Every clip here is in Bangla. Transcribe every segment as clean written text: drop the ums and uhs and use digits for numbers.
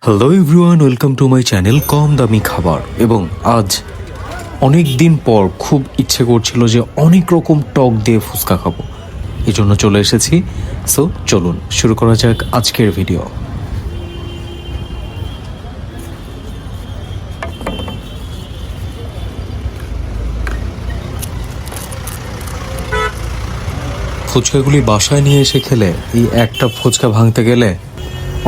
Hello everyone, welcome to my channel কম দামি খাবার। এবং আজ অনেক দিন পর খুব ইচ্ছে করছিল যে অনেক রকম টক দিয়ে ফুচকা খাবো, এই জন্য চলে এসেছি। সো চলুন শুরু করা যাক আজকের ভিডিও। ফুচকাগুলি বাসায় নিয়ে এসে খেলে এই একটা ফুচকা ভাঙতে গেলে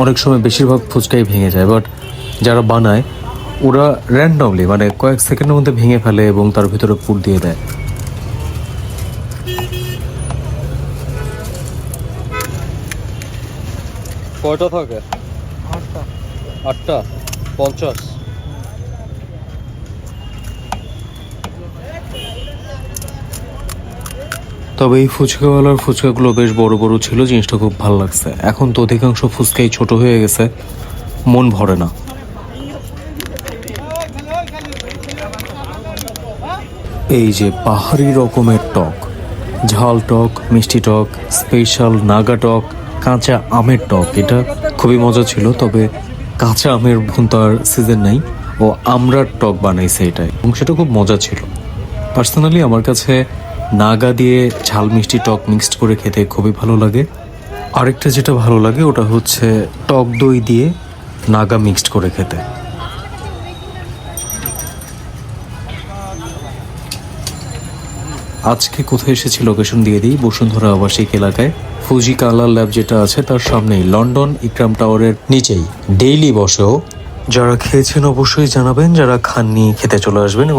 অনেক সময় বেশিরভাগ ফুচকাই ভেঙে যায়, বাট যারা বানায় ওরা র্যান্ডমলি মানে কয়েক সেকেন্ডের মধ্যে ভেঙে ফেলে এবং তার ভিতরে পুর দিয়ে দেয়। কয়টা থাকে? 8টা 50। তবে এই ফুচকাওয়ালার ফুচকাগুলো বেশ বড় বড় ছিল, জিনিসটা খুব ভালো লাগছে। এখন তো অধিকাংশ ফুচকাই ছোট হয়ে গেছে, মন ভরে না। এই যে পাহাড়ি রকমের টক, ঝাল টক, মিষ্টি টক, স্পেশাল নাগা টক, কাঁচা আমের টক, এটা খুবই মজা ছিল। তবে কাঁচা আমের ভুন্তার সিজন নাই, ও আমড়ার টক বানাইছে এটাই, এবং সেটা খুব মজা ছিল। পার্সোনালি আমার কাছে নাগা দিয়ে ঝাল মিষ্টি টক মিক্সড করে খেতে খুবই ভালো লাগে। আরেকটা যেটা ভালো লাগে ওটা হচ্ছে টক দই দিয়ে নাগা মিক্সড করে খেতে। আজকে কোথায় এসেছি লোকেশন দিয়ে দিই, বসুন্ধরা আবাসিক এলাকায় ফুজি কালার ল্যাব যেটা আছে তার সামনেই, লন্ডন ইকরাম টাওয়ারের নিচেই ডেইলি বসেও। যারা খেয়েছেন অবশ্যই জানাবেন, যারা খাননি খেতে চলে আসবেন।